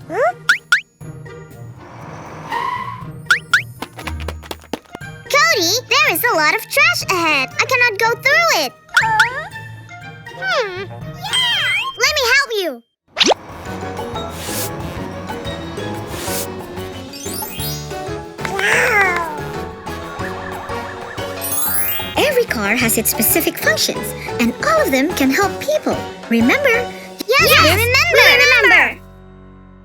Cody, there is a lot of trash ahead. I cannot go through it. Yeah! Let me help you. Wow! Every car has its specific functions, and all of them can help people. Remember? Yes, we remember.